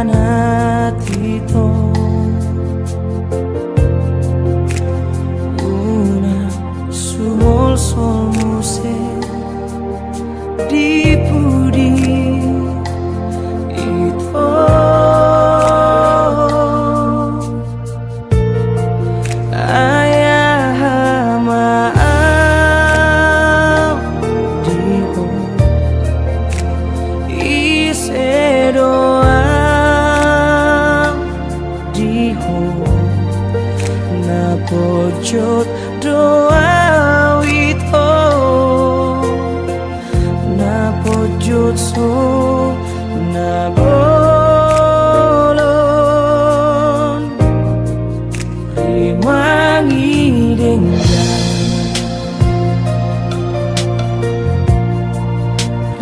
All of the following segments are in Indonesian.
Nanatito una sumol-sol muse di pudi ito ayah maaf diho ise doa diho na pojot doa wito na pojot so na bolon rimangi denggan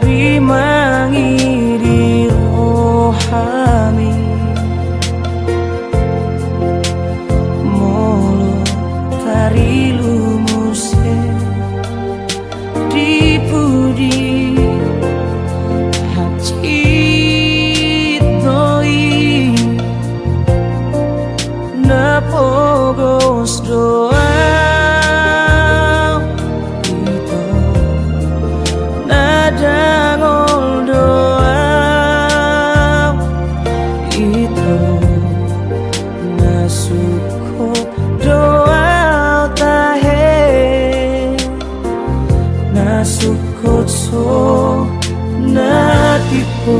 rimangi di rohami molo tari lumuse di pudi hacitoi na pogos doa ito na dangol doa ito na suko doa tahe na sukot so na tipo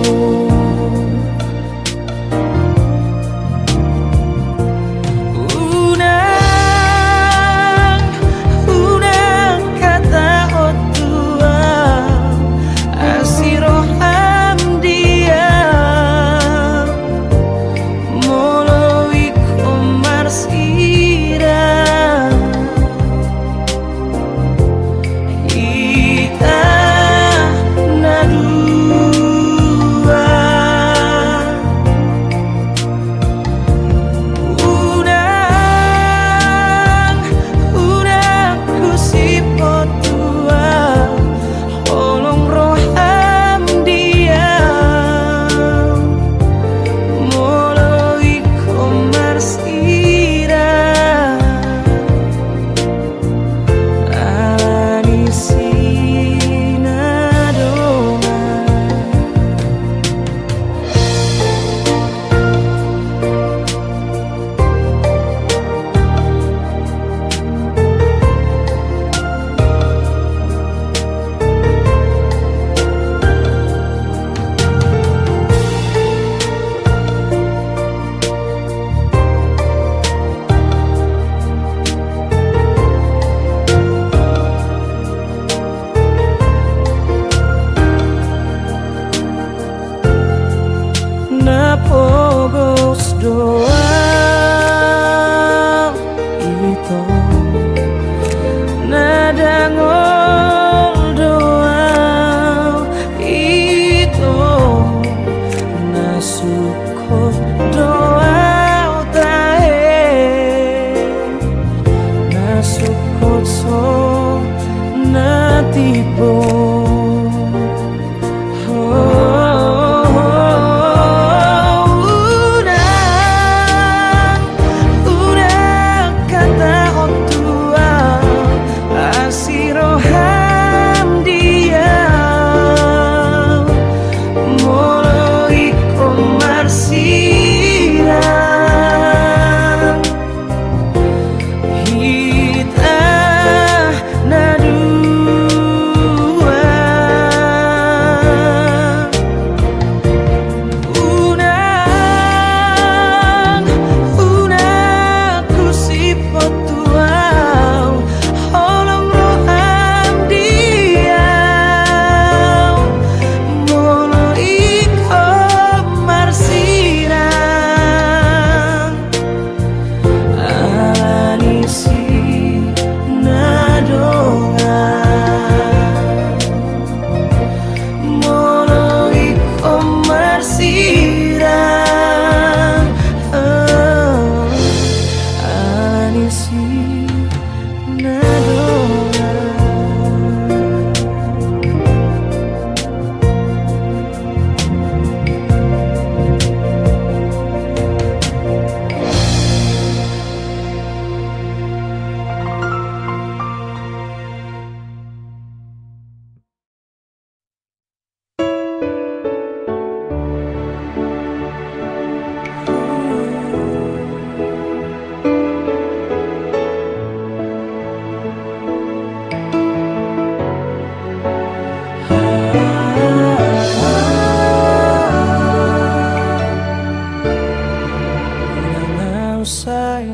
unang kata otua asiro hamdia moloi komarsira ita nadua unang kusipotua holong roham dia moloi komarsira alani sinadonga na pogos doa ito na dangol doa ito na sukot doa tahe na sukot so na tipo Marsira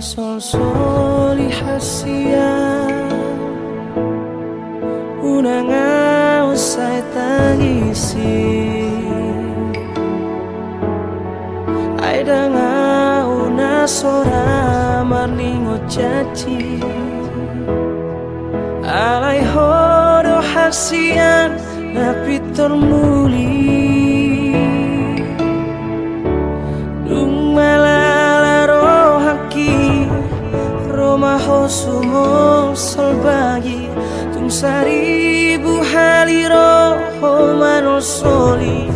sol-soli hasian unang usay tangisi ay danga una sora marningot jati alay horo hasian napitor muli dung malala rohaki romaho sumong solbagi tung seribu haliro manol soli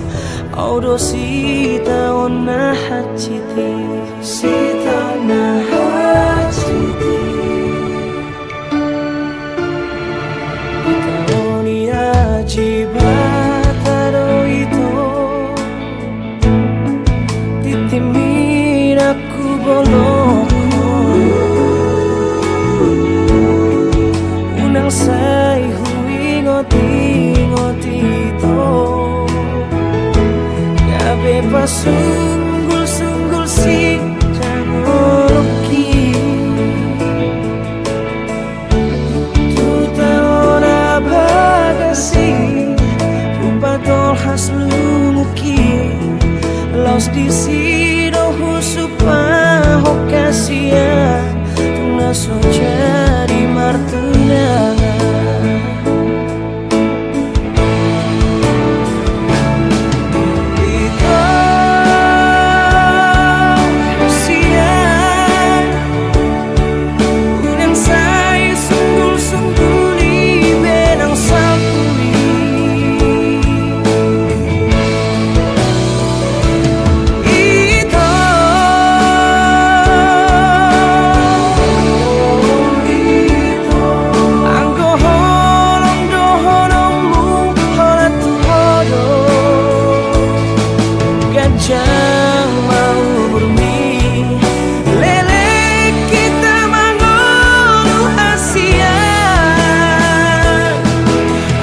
audo sita ona hachiti sita ona hachiti itaoni ajibataro ito titimir aku boloko unang say huwingoti ito gabi pa sunggul-sunggul si Jangoloki Tutaona bagasi Upatol has lumuki Laos di sino husupa hokasia Tunaso jadi martunangan Jangan mau bermi lele kita mangolu hasian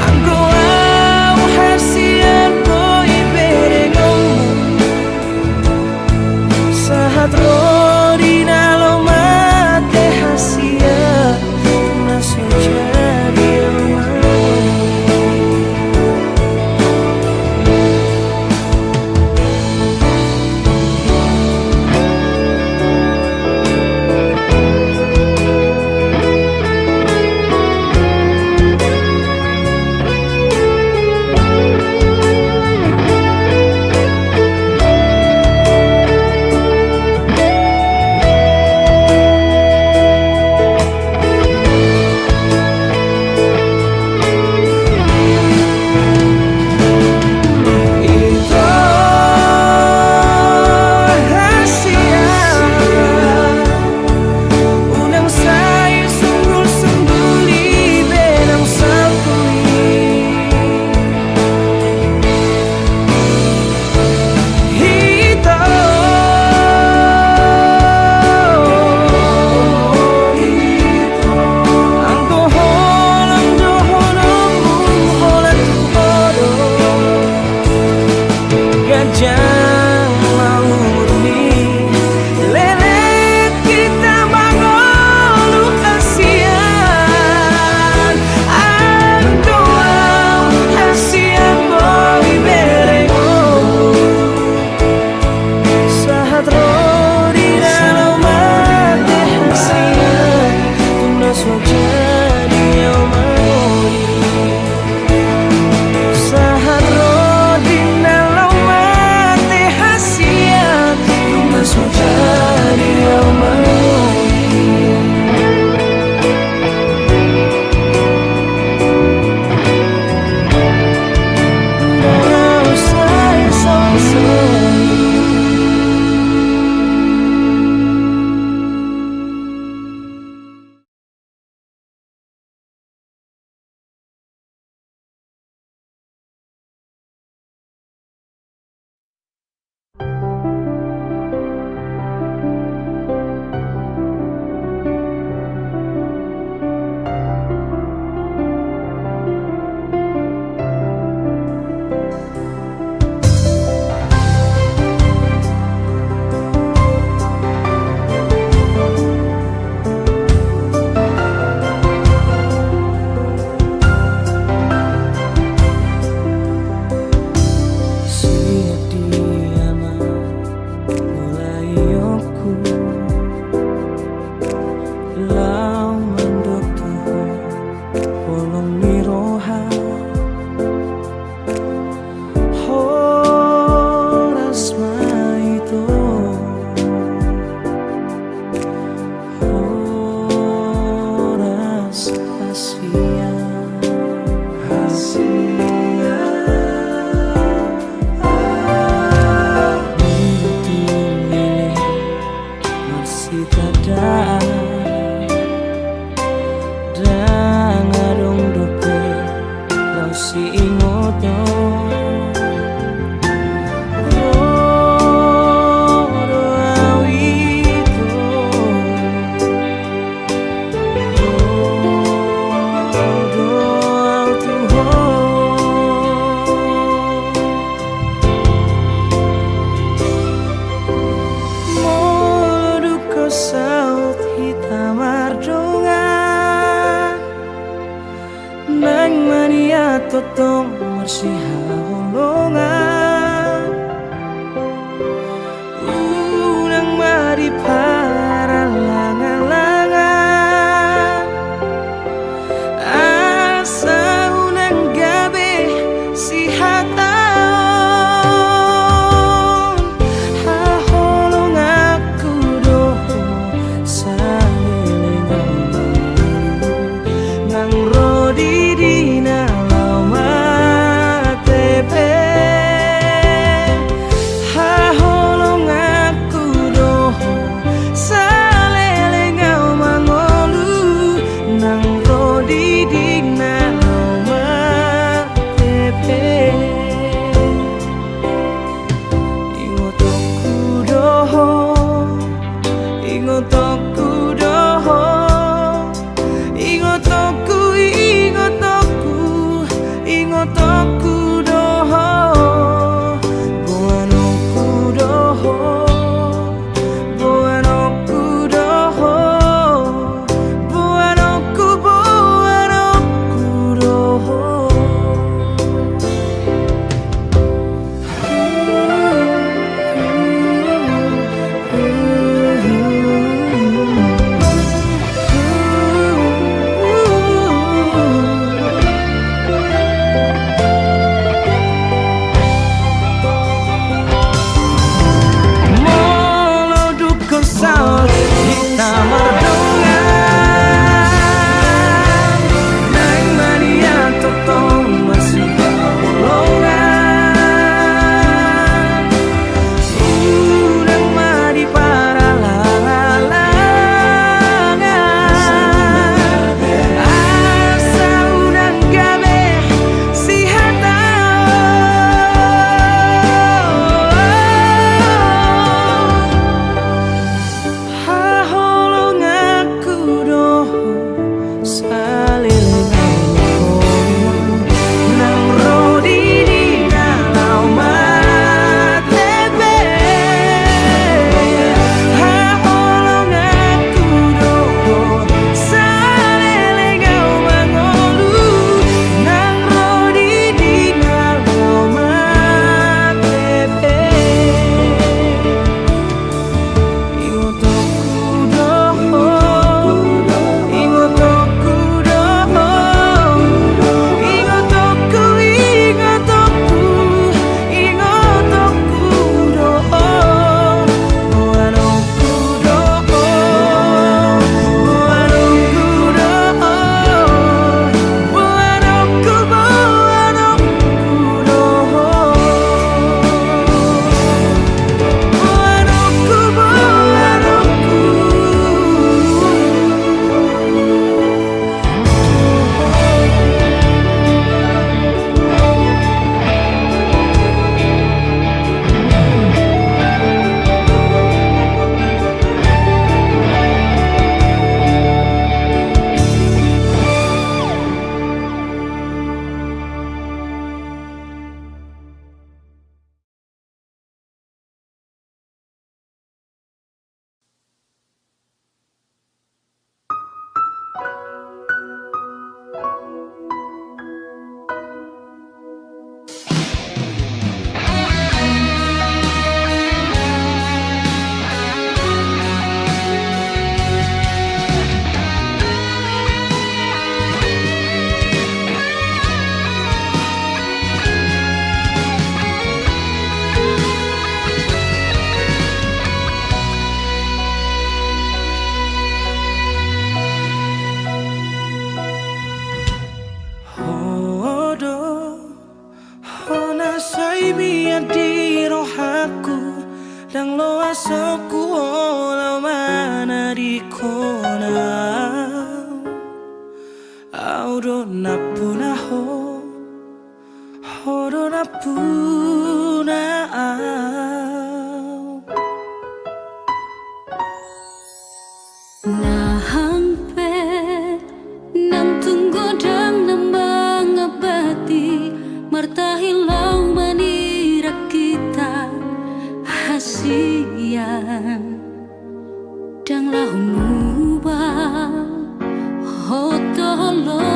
anggo au hasian koi berengong sahat rodina lo mate hasian nasi jadi totong marsiha holongan unang mari para langan-langan asa unang gabi si hataon haholong aku doho sa lilingang ngang rodi di nalau matepe haholong aku doho sa lilingang mangolu nang rodi di nalau matepe ingotoku doho ingotoku doho ingotoku ingotoku ingotoku doho buanoku doho buanoku doho buanoku doho Molo dukun saut kita merdungan nang mania totong masih holongan unang mari para langan asa unang gabe si hataon haholong aku doho salilingang nang rodi di nalau matepe haholong aku doho salilingang mangolu nang rodi di nalau matepe ingotoku doho ingotoku doho ingotoku ingotoku ingotoku doho buanoku doho buanoku doho buanoku doho Sai biar di rohaku dan lo asoku olah mana di kona auro napuna horo napuna Nahampe nam tunggu dan nambang abadi martahilau manira kita hasian dang lau mubah hotoloku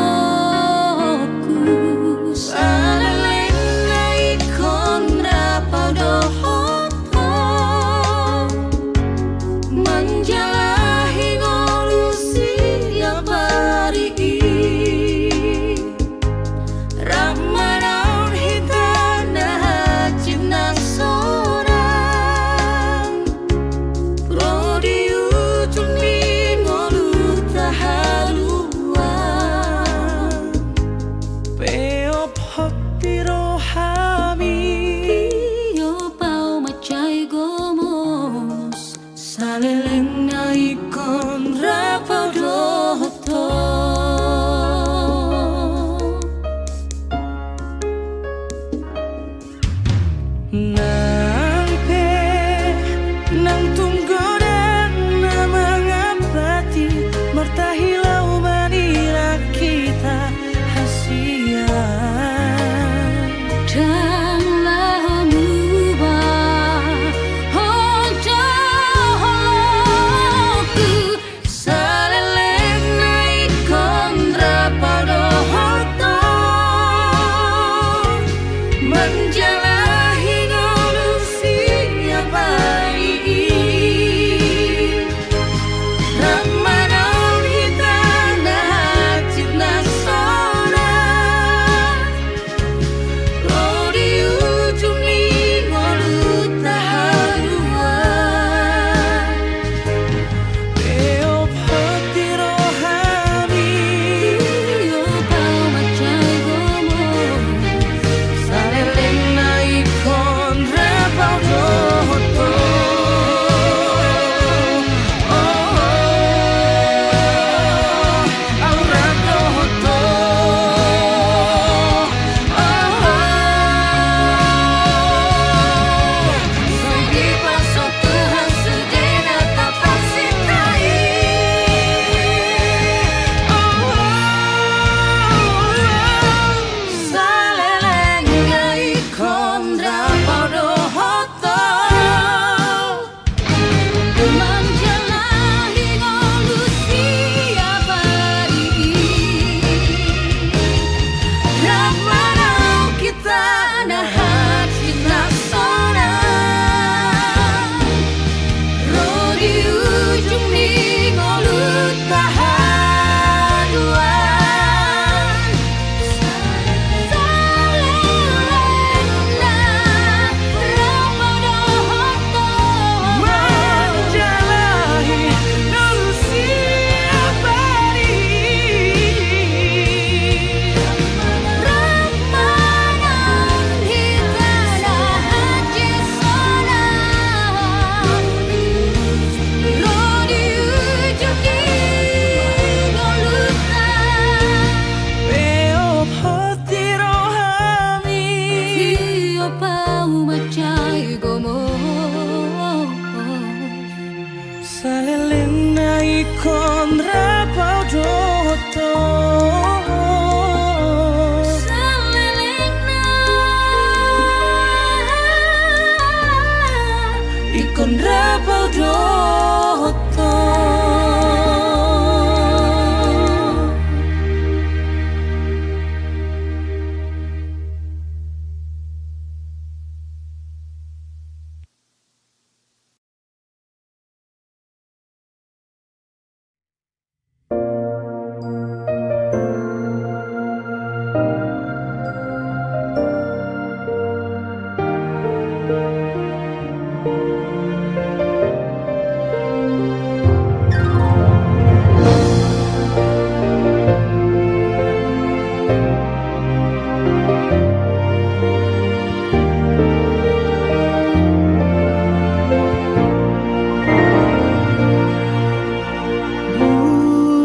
Saleleng na ikon rapadoto. Nampe nang tunggodan na mga pati martahilaw manira kita hasian. Janganlah mubah hojoku saleleng na ikon rapadoto menjalahi ngolusi abai ramanon hitana hajit nasona rodi ujung ni ngolu taharuan Beop hati rohani yo pau macai gomo saleleng na ikon rapadoto. Sampai pasok Tuhan sedena tapak sitai Saleleng na ikon rapadoto. menjalahi ngolusi abadi Rahmanau kita nahat sinasona Rodi ujung ni ngolut tahaduan salelengna rapadoto menjalahi ngolusi abadi Ramanan hitana hajesona Rodi ujung ni ngoluta Beop hati rohani Iyo pau macai gomo saleleng na ikon rapadoto. salelengna Ikon rapadoto.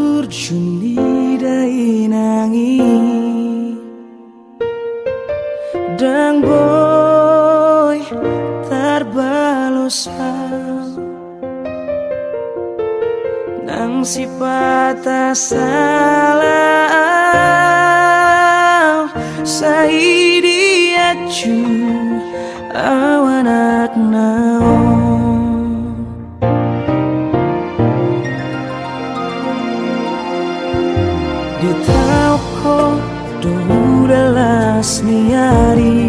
Burjuni dai nangi dang boy tarbalosa nang sipata salah saidi acu awanak naon di tauko dudalas niari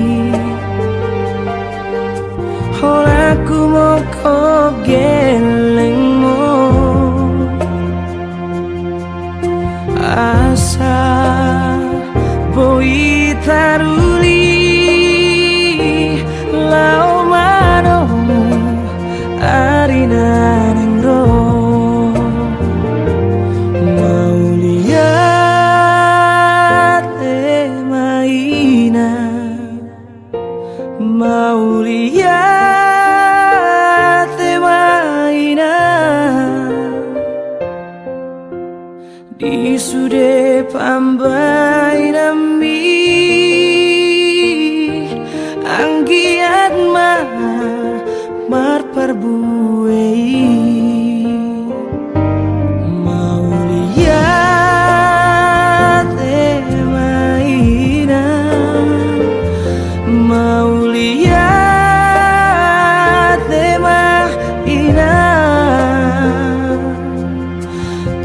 holaku moko geleng mo asa boi taruli lao mano arina nengro mau lihat maina pambai nambi anggiat ma mar perbuei mauliat maina mauliat maina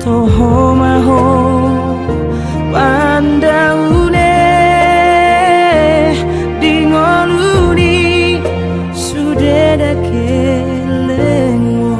toho maho pandaune dingoluni sudeda kelengo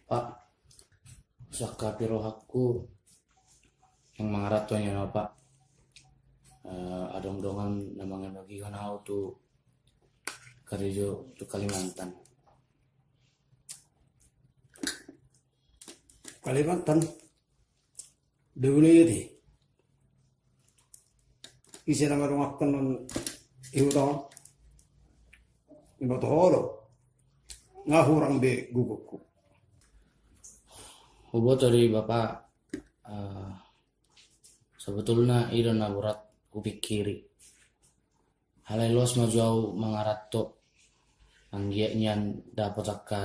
Pak, saka piro hakku yang mangaratonya no Pak. Adong-dongan namanya bagi kanau tu Karijo tu Kalimantan. Kalimantan dulu ini isi nama rumah kanan ibu tahu ibu tahu ngahurang be gugukku. Hubo dari Bapak sebetulnya ida na berat kupikiri. Halai los majau mangarato anggianya dapat akka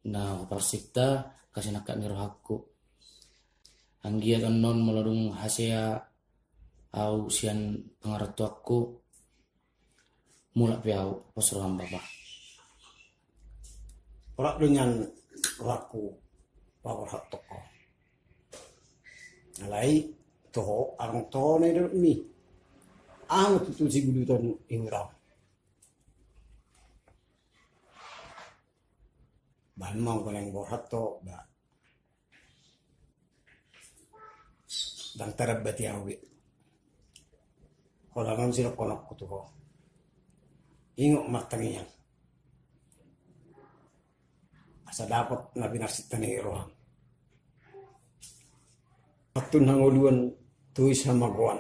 na persikta kasih nakak nirohaku. Anggia non melalung hasia au sian pangarato aku mulak piau pasuruhan Bapak. Orang dengan laku power hot toko. Alai toho arang toho na ito mi. Ang tutu si gulutan ingraw. Bahan mau ko lang power hot to ba. Dan tarabati awi. Kolangan sila konak ko to. Ingo martangiyan. Asa dapat na binarsitan ni Irohan. Patun hanguluan tuis hamaguan.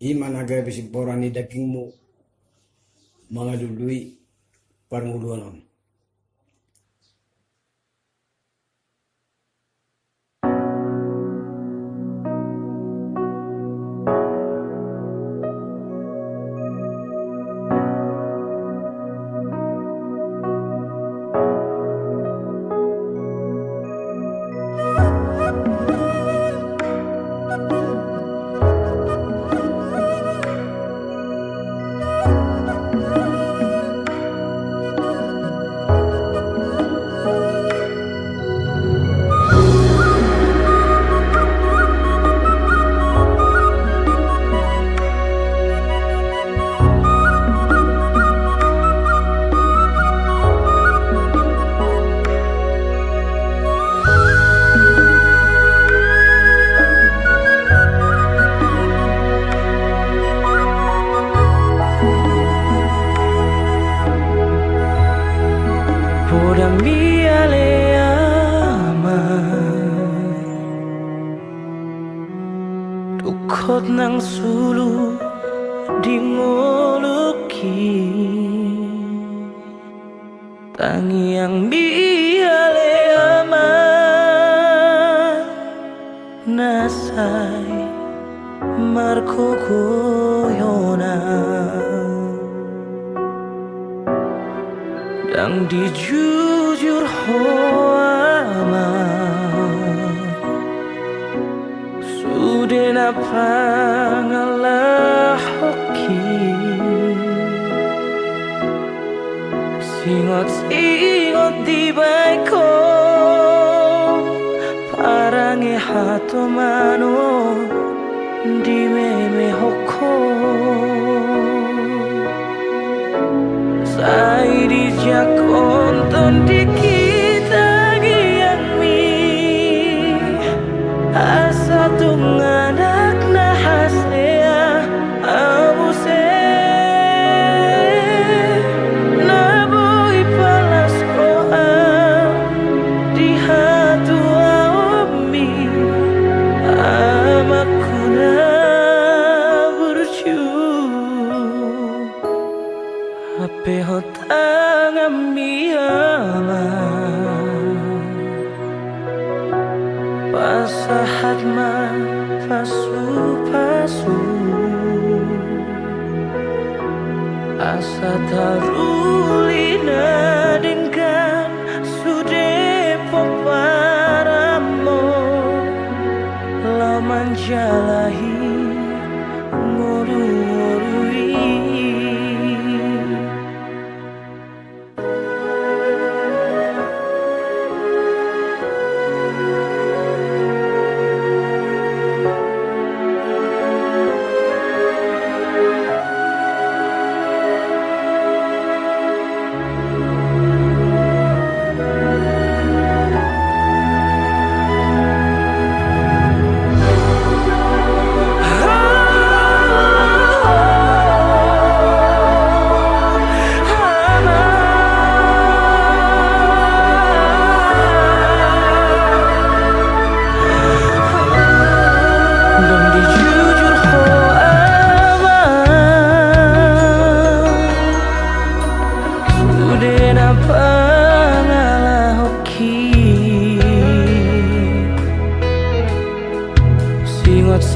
Ima naga bisibora ni dagingmu mga lului paranguluanon. Ukot ng sulu di nguluki tangi ang biyale ama nasay marko koyona dang di jujur ho ama sudah pangalah hoki singot di baiko parange hato mano di meme hoko sai di jakonton di kita giangmi asa tunganak na hasea abuse na boy palas roa di hatu aomi amaku na berju ape hotang ami ama pasahat man pasu asa tarulina dengan sude poparamo laman jalahi ngorui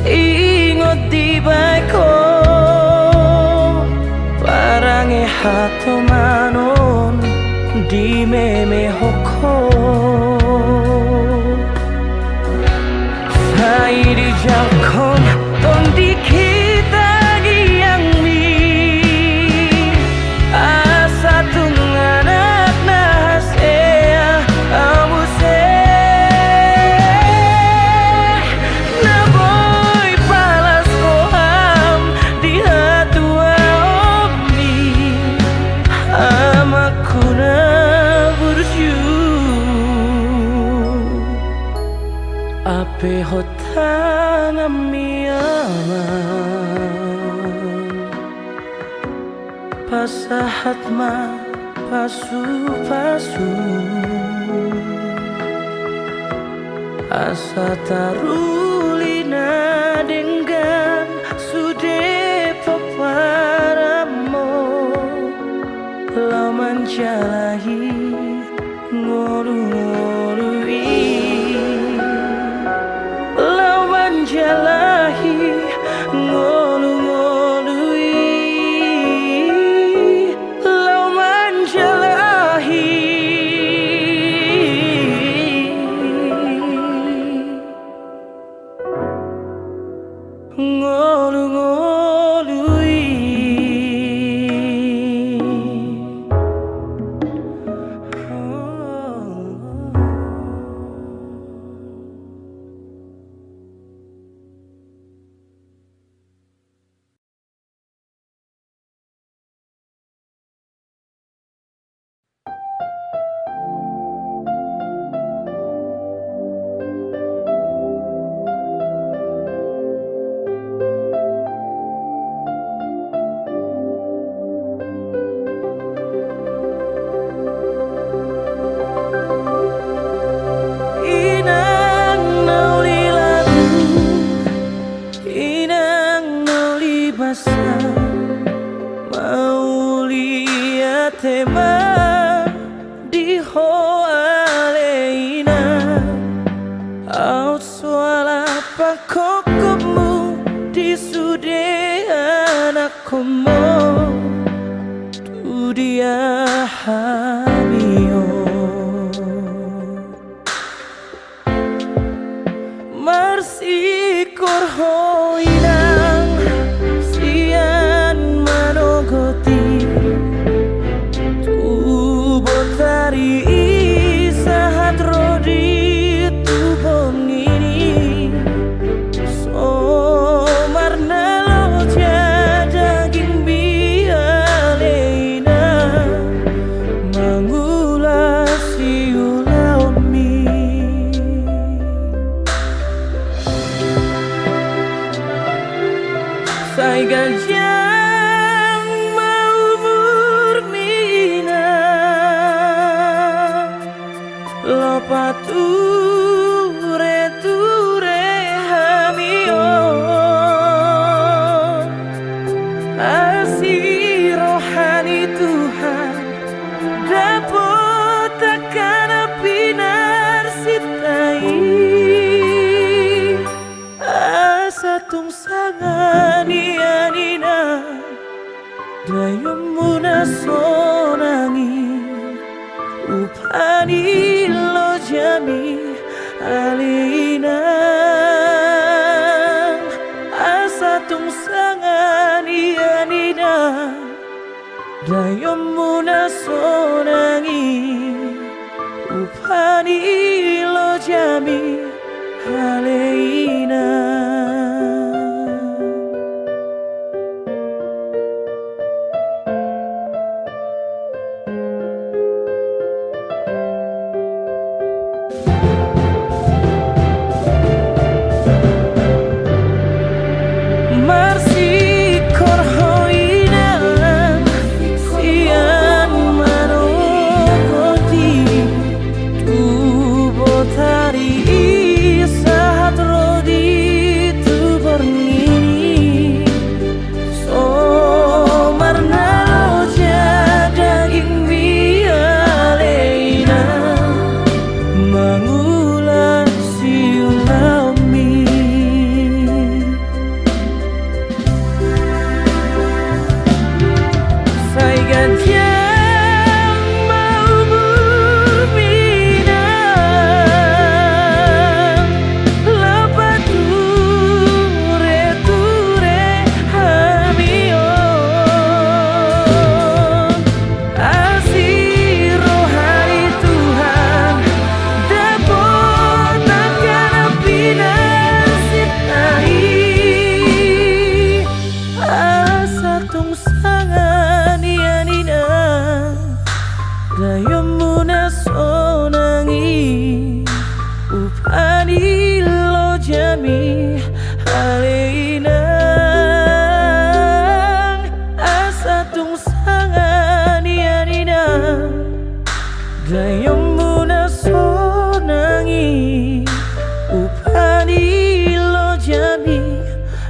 Ingot di baiko parange hato manon di meme hoko sai di jakon ton di kita giangmi asa tunganak na hasea abuse ape hotang ami ama pasahat ma pasu asa tarulina dengan sude paparamo laman jalahi ngorui jalahi ngolu-ngolui lauman jalahi ngolu-ngolui inang no libasa maulia tema di ho aleina out suala pakokmu di sude anakmu tu dia hamio marsikor hoinang sian manogoti tu botari sahat rodi tu bongini so marna loja daging bialeina mangula siulaumi sai gajang mau murmina lopature ture hamio asih rohani Tuhan dapat takkan pinar sitai asa tungsangan ianina dayomuna sonangi upani lo jami alina asa tungsangan ianina dayomuna sonangi upani lo jami alina. Marsikor hoinang sian manogoti tu botari sahat rodi tu bernini so marna loja daging bialeina mangulan siulaumi sai gajang mau murmina lopature ture hamio asih rohani Tuhan dapat takkan pinar sitai asa tungsangan ianina dayomuna sonangi upani lo jami aleina asa tungsangan ianina dayomuna sonangi upani lo jami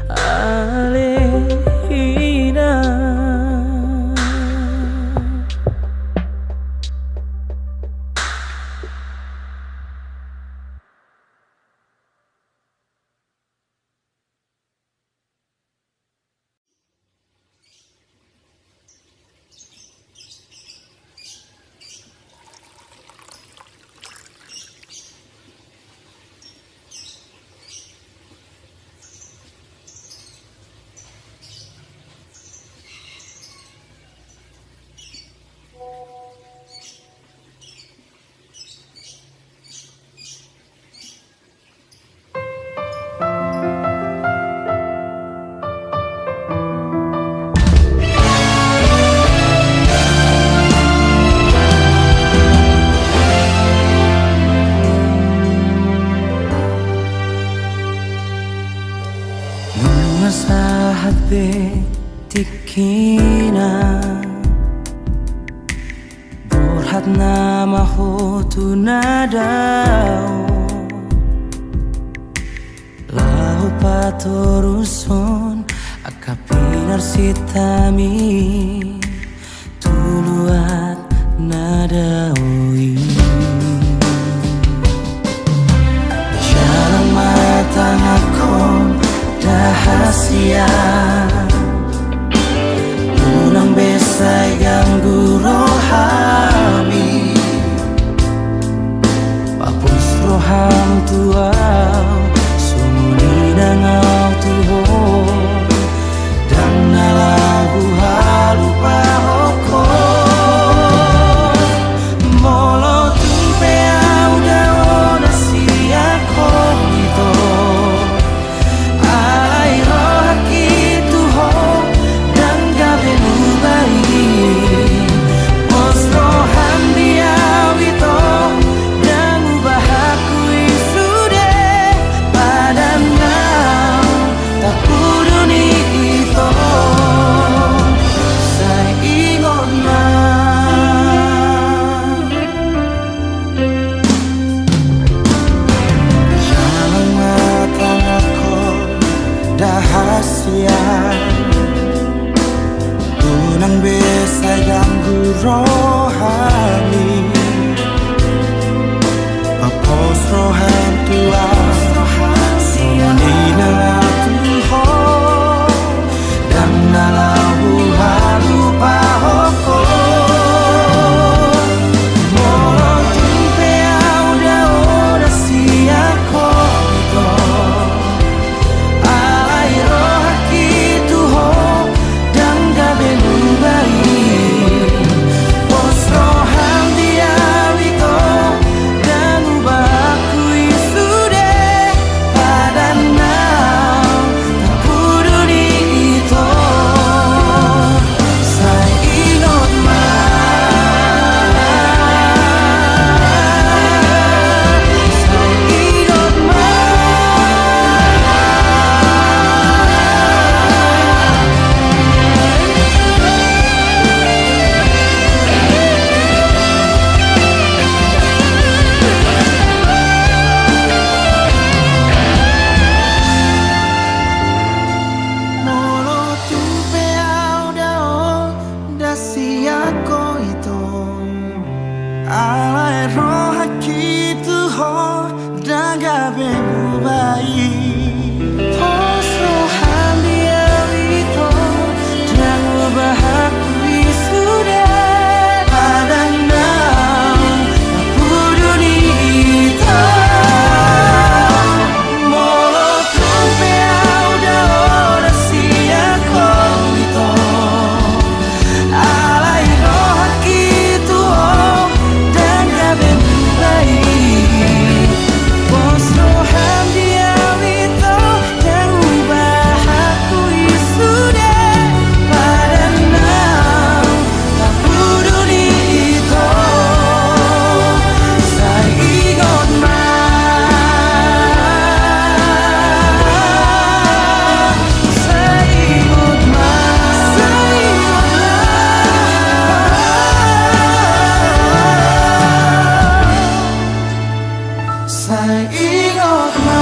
aleina. Masahat tikina Burhat nama hutu nadao Lau patoruson akapinar sitami tuluat nadawi jalan matang akon dahasia unang besay ganggu rohami papus roham tuaw sumuli nangau tuho dan nalahu halupa hoko molo tumpe auda ona siako ito alai rohaki tuho dan gabe nubai mosro handiau ito dan ubahaku isude padan nau tak puduni ito saya ingon na jalan mata aku dahasia unang besa ganggu rohani papos rohan tua sumuni na tuho dan nalahu halupa hoko molo tumpe auda ona siako ito alai rohaki tuho dan gabe nubai pos rohan diau ito dan ubahku isude padan nau tak puduni ito saya ingot ma saya ingot ma molo tumpe auda onda siako ito alai rohaki tuho dan gabe nubai pos rohan diau ito dan ubahaku isude padan nau tak puduni ito molo tumpe auda ona siako ito alai rohaki tuho dan gabe nubai pos rohan diau ito dan ubahaku isude padan nau tak puduni ito saya ingot ma saya ingot ma saya ingot ma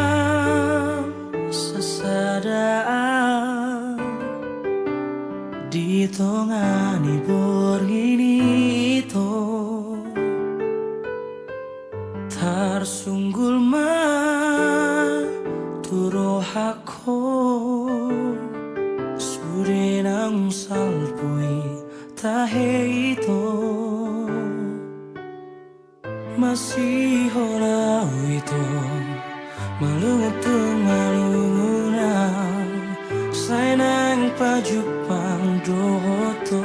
maaf sesadaan di tongani borgini to tarsunggul ma turo hako sure nang salpui tahe ito masih holau itu malutung malunang saya nang pajupang doto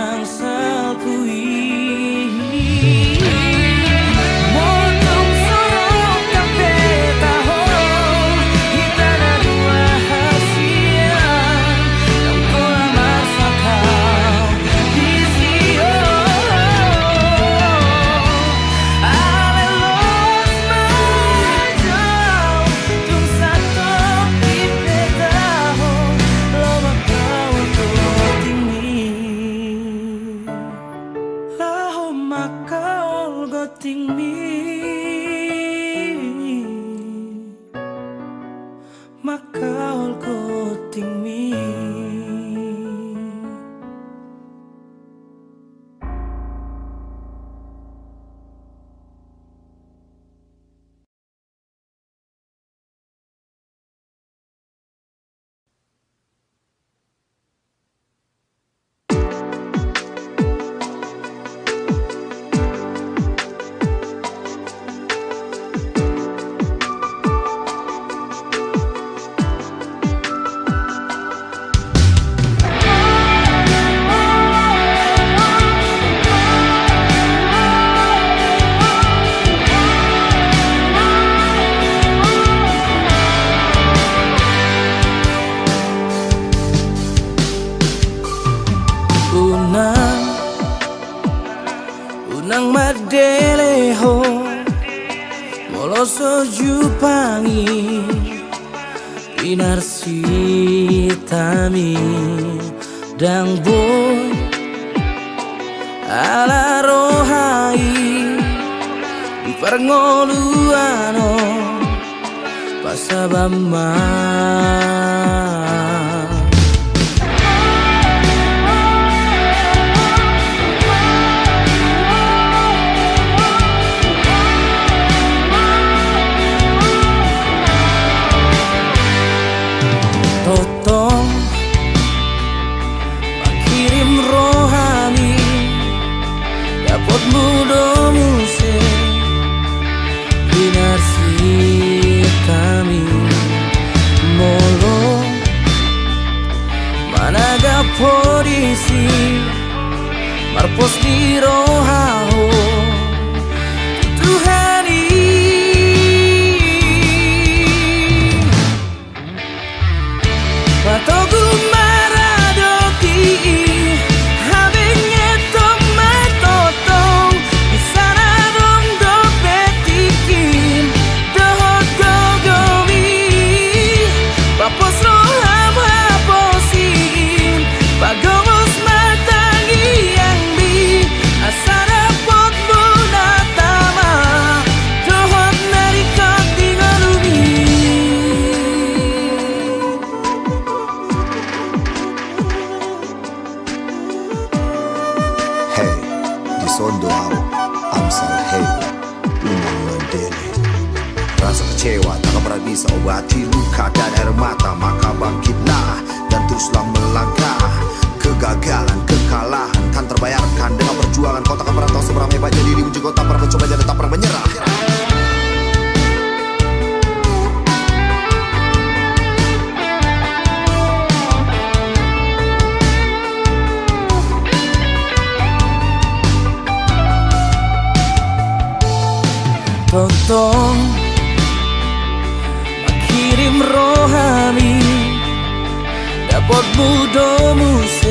nang salpui motong sorok kape taho kita ada dua hasia yang telah masakan di sio alelos majau tung satu di petaho lo makau goting mi laho makau goting mi makau goting mi. Unang madeleho moloso jupangi inarsitami dang boy ala rohai di parngoluano pasabama. Totong makirim rohani dapat mudo muse binarsi kami molo managa polisi marpos di rohaho Tuhani Patogu maradoki habenya tomai totong isana dong dopetikin dohot gogomi papos roham haposin pagomos matangi yang bi asana pot bunatama dohot narikot tinggalumi. Hey, di sondo au, amsal hey, unang mandele. Rasa kecewa tak pernah bisa obati luka dan air mata, maka bangkitlah dan teruslah melangkah. Kegagalan, kekalahan kan terbayarkan dengan perjuangan. Kau takkan pernah tahu seberapa hebatnya diri uji. Kau tak pernah mencoba dan tak pernah menyerah. Totong makirim rohani dapat mudo musa